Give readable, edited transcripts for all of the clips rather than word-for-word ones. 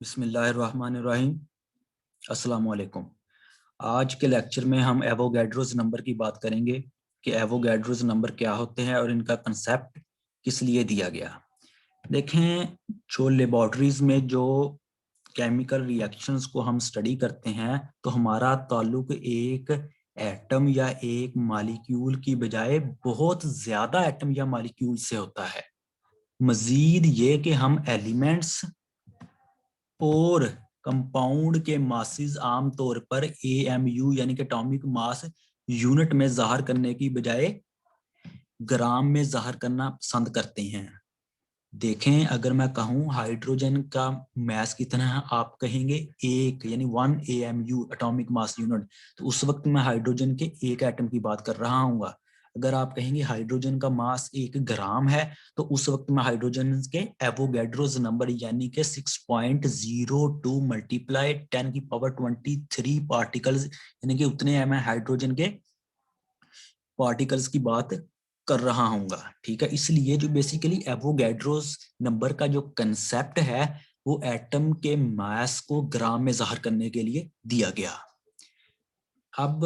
बिस्मिल्लाहिर्रहमानिर्रहीम। अस्सलाम वालेकुम। आज के लेक्चर में हम एवोगैड्रोस नंबर की बात करेंगे कि एवोगैड्रोस नंबर क्या होते हैं और इनका कंसेप्ट किस लिए दिया गया। देखें, जो लेबोरेटरीज में जो केमिकल रिएक्शंस को हम स्टडी करते हैं तो हमारा ताल्लुक एक एटम या एक मॉलिक्यूल की बजाय बहुत ज्यादा एटम या मॉलिक्यूल से होता है। मजीद ये कि हम एलिमेंट्स और कंपाउंड के मासेस आमतौर पर एएमयू यानी कि एटॉमिक मास यूनिट में जाहिर करने की बजाय ग्राम में जाहिर करना पसंद करते हैं। देखें, अगर मैं कहूं हाइड्रोजन का मास कितना है, आप कहेंगे एक, यानी 1 AMU एटॉमिक मास यूनिट। तो उस वक्त मैं हाइड्रोजन के एक एटम की बात कर रहा हूँ। अगर आप कहेंगे हाइड्रोजन का मास 1 ग्राम है तो उस वक्त में हाइड्रोजन के एवोगैड्रोस नंबर यानी कि 6.02 मल्टीप्लाई 10⁻23 पार्टिकल्स यानी कि उतने मैं हाइड्रोजन के पार्टिकल्स की बात कर रहा हूँगा। ठीक है, इसलिए जो बेसिकली एवोगैड्रोस नंबर का जो कंसेप्ट है वो एटम के मास को ग्राम में जाहिर करने के लिए दिया गया। अब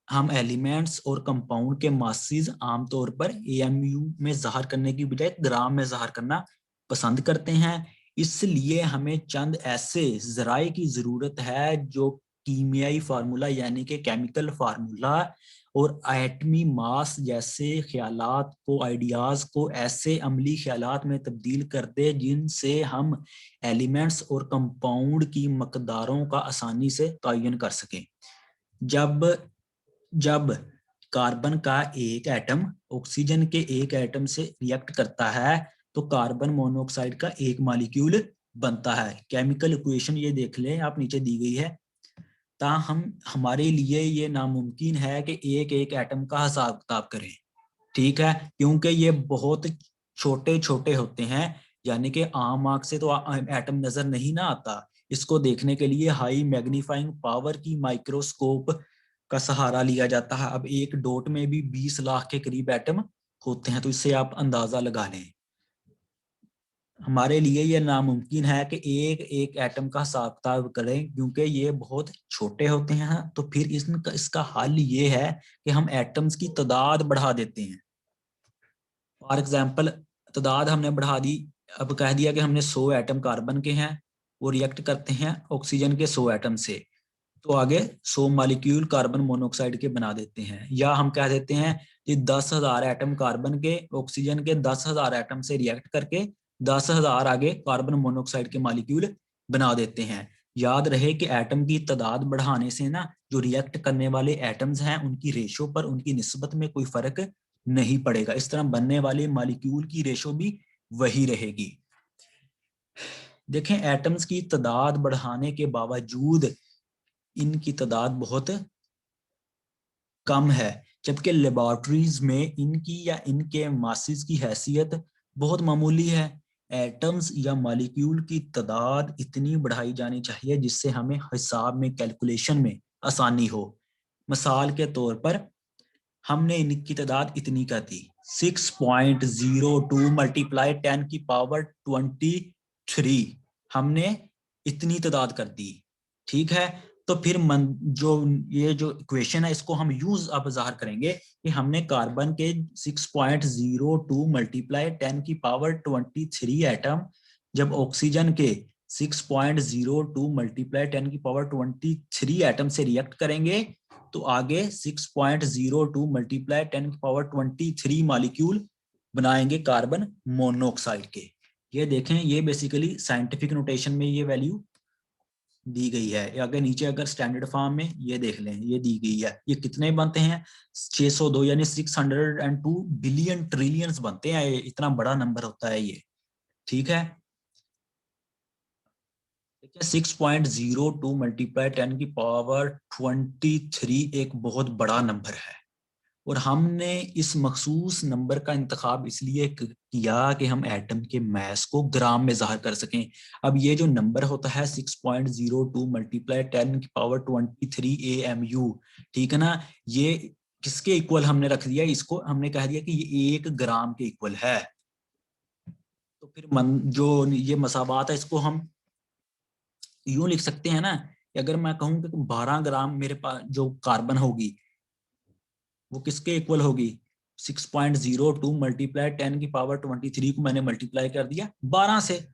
हम एलिमेंट्स और कंपाउंड के मासेस आमतौर पर एएमयू में जाहिर करने की बजाय ग्राम में जाहिर करना पसंद करते हैं। इसलिए हमें चंद ऐसे जराए की जरूरत है जो कीमियाई फार्मूला यानी कि केमिकल फार्मूला और एटमी मास जैसे ख्यालात को, आइडियाज को ऐसे अमली ख्यालात में तब्दील कर दे जिनसे हम एलिमेंट्स और कंपाउंड की मकदारों का आसानी से तयन कर सकें। जब जब कार्बन का एक एटम ऑक्सीजन के एक एटम से रिएक्ट करता है तो कार्बन मोनोऑक्साइड का एक मॉलिक्यूल बनता है। केमिकल इक्वेशन ये देख लें, आप नीचे दी गई है। ताहम हमारे लिए ये नामुमकिन है कि एक एक एटम का हिसाब किताब करें। ठीक है, क्योंकि ये बहुत छोटे छोटे होते हैं, यानी कि आम आंख से तो एटम नजर नहीं ना आता। इसको देखने के लिए हाई मैग्नीफाइंग पावर की माइक्रोस्कोप का सहारा लिया जाता है। अब एक डॉट में भी 20 लाख के करीब एटम होते हैं, तो इससे आप अंदाजा लगा लें। हमारे लिए ये नामुमकिन है कि एक एक एटम का हिसाब किताब करें क्योंकि ये बहुत छोटे होते हैं। तो फिर इसका हल ये है कि हम एटम्स की तादाद बढ़ा देते हैं। फॉर एग्जाम्पल, तादाद हमने बढ़ा दी। अब कह दिया कि हमने 100 एटम कार्बन के हैं, वो रिएक्ट करते हैं ऑक्सीजन के 100 एटम से, तो आगे 100 मॉलिक्यूल कार्बन मोनोऑक्साइड के बना देते हैं। या हम कह देते हैं कि 10,000 एटम कार्बन के ऑक्सीजन के 10,000 एटम से रिएक्ट करके 10,000 आगे कार्बन मोनोऑक्साइड के मॉलिक्यूल बना देते हैं। याद रहे कि एटम की तादाद बढ़ाने से ना जो रिएक्ट करने वाले एटम्स हैं उनकी रेशो पर, उनकी निस्बत में कोई फर्क नहीं पड़ेगा। इस तरह बनने वाले मॉलिक्यूल की रेशो भी वही रहेगी। देखें, एटम्स की तादाद बढ़ाने के बावजूद इनकी तादाद बहुत कम है, जबकि लेबोरेटरीज में इनकी या इनके मासेस की हैसियत बहुत मामूली है। एटम्स या मॉलिक्यूल की तादाद इतनी बढ़ाई जानी चाहिए जिससे हमें हिसाब में, कैलकुलेशन में आसानी हो। मिसाल के तौर पर हमने इनकी तादाद इतनी कर दी, 6.02 मल्टीप्लाई 10⁻23 हमने इतनी तादाद कर दी। ठीक है, तो फिर ये जो इक्वेशन है इसको हम यूज अब ज़ाहिर करेंगे कि हमने कार्बन के 6.02 मल्टीप्लाई 10⁻23 एटम जब ऑक्सीजन के 6.02 मल्टीप्लाई 10⁻23 एटम से रिएक्ट करेंगे तो आगे 6.02 मल्टीप्लाई 10⁻23 मॉलिक्यूल बनाएंगे कार्बन मोनोऑक्साइड के। ये देखें, ये बेसिकली साइंटिफिक नोटेशन में ये वैल्यू दी गई है। आगे नीचे अगर स्टैंडर्ड फॉर्म में ये देख लें, ये दी गई है। ये कितने बनते हैं? 602 यानी 602 बिलियन ट्रिलियंस बनते हैं। इतना बड़ा नंबर होता है ये। ठीक है, 6.02 मल्टीप्लाई 10⁻23 एक बहुत बड़ा नंबर है और हमने इस मखसूस नंबर का इंतखाब इसलिए किया कि हम एटम के मास को ग्राम में जाहिर कर सकें। अब ये जो नंबर होता है 6.02 मल्टीप्लाई 10⁻23 AMU, ठीक है ना, ये किसके इक्वल हमने रख दिया? इसको हमने कह दिया कि ये 1 ग्राम के इक्वल है। तो फिर जो ये मसावात है इसको हम यूं लिख सकते हैं ना कि अगर मैं कहूँ कि 12 ग्राम मेरे पास जो कार्बन होगी वो किसके इक्वल होगी, 6.02 मल्टीप्लाई 10⁻23 को मैंने मल्टीप्लाई कर दिया 12 से।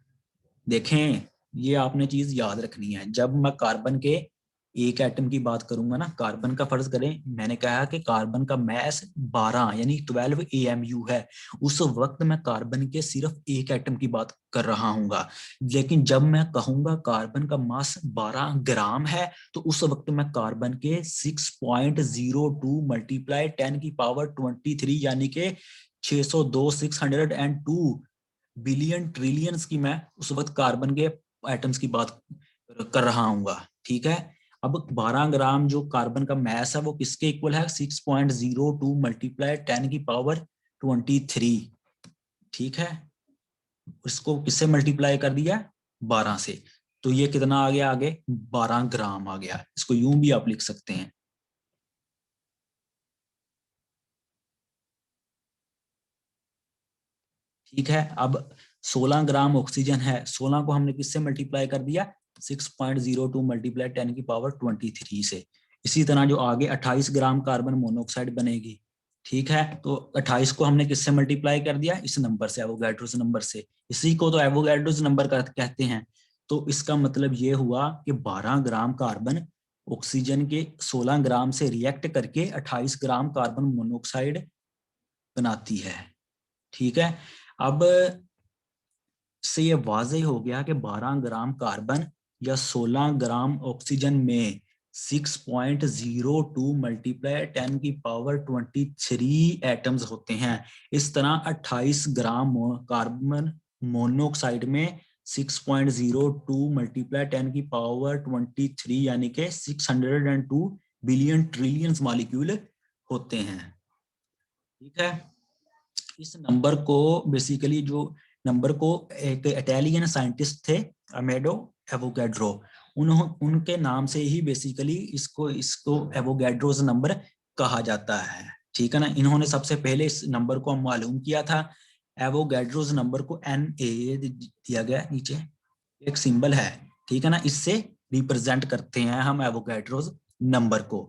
देखें, ये आपने चीज याद रखनी है। जब मैं कार्बन के एक एटम की बात करूंगा ना, कार्बन का फर्ज करें, मैंने कहा कि कार्बन का मैस 12 यानी 12 AMU है, उस वक्त मैं कार्बन के सिर्फ एक एटम की बात कर रहा हूंगा। लेकिन जब मैं कहूंगा कार्बन का मास 12 ग्राम है, तो उस वक्त मैं कार्बन के 6.02 मल्टीप्लाई 10⁻23 यानी के 602 बिलियन ट्रिलियंस की मैं उस वक्त कार्बन के एटम्स की बात कर रहा हूँ। ठीक है। अब 12 ग्राम जो कार्बन का मैस है वो किसके इक्वल है, 6.02 मल्टीप्लाई 10⁻23। ठीक है, इसको किससे मल्टीप्लाई कर दिया, 12 से। तो ये कितना आ गया आगे, 12 ग्राम आ गया। इसको यूं भी आप लिख सकते हैं। ठीक है। अब 16 ग्राम ऑक्सीजन है, 16 को हमने किससे मल्टीप्लाई कर दिया, 6.02 मल्टीप्लाई 10⁻23 से। इसी तरह जो आगे 28 ग्राम कार्बन मोनोऑक्साइड बनेगी। ठीक है, तो 28 को हमने किससे मल्टीप्लाई कर दिया, इस नंबर से, एवोगैड्रोस नंबर से। इसी को तो एवोगैड्रोस नंबर कहते हैं। तो इसका मतलब ये हुआ कि 12 ग्राम कार्बन ऑक्सीजन के 16 ग्राम से रिएक्ट करके 28 ग्राम कार्बन मोनोऑक्साइड बनाती है। ठीक है। अब से ये वाज़ेह हो गया कि 12 ग्राम कार्बन या 16 ग्राम ऑक्सीजन में 6.02 मल्टीप्लाई 10⁻23 एटम्स होते हैं। इस तरह 28 ग्राम कार्बन मोनोऑक्साइड में 6.02 मल्टीप्लाई 10⁻23 यानी के 602 बिलियन ट्रिलियंस मॉलिक्यूल होते हैं। ठीक है। इस नंबर को बेसिकली जो नंबर को एक इटालियन साइंटिस्ट थे, अमेडो एवोगैड्रो, उनके नाम से ही बेसिकली इसको इसको एवोगैड्रोस नंबर कहा जाता है। ठीक है ना। इन्होंने सबसे पहले इस नंबर को मालूम किया था। एवोगैड्रोस नंबर को Na दिया गया, नीचे एक सिंबल है। ठीक है ना, इससे रिप्रेजेंट करते हैं हम एवोगैड्रोस नंबर को।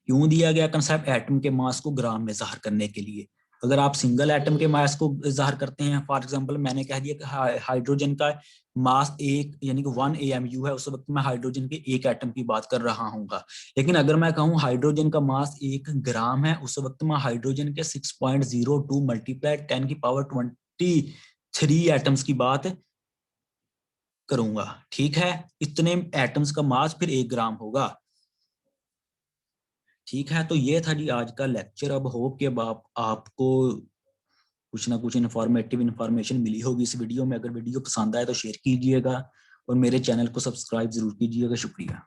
क्यों दिया गया कंसेप्ट, एटम के मास को ग्राम में ज़ाहिर करने के लिए। अगर आप सिंगल एटम के मास को ज़ाहिर करते हैं, फॉर एग्जांपल मैंने कह दिया कि हाइड्रोजन का मास एक यानी कि 1 AMU है, उस वक्त मैं हाइड्रोजन के एक एटम की बात कर रहा हूँ। लेकिन अगर मैं कहूँ हाइड्रोजन का मास 1 ग्राम है, उस वक्त मैं हाइड्रोजन के 6.02 मल्टीप्लाई 10⁻23 एटम्स की बात करूंगा। ठीक है, इतने एटम्स का मास फिर 1 ग्राम होगा। ठीक है, तो ये था जी आज का लेक्चर। अब होप कि अब आपको कुछ ना कुछ इन्फॉर्मेटिव इन्फॉर्मेशन मिली होगी इस वीडियो में। अगर वीडियो पसंद आए तो शेयर कीजिएगा और मेरे चैनल को सब्सक्राइब जरूर कीजिएगा। शुक्रिया।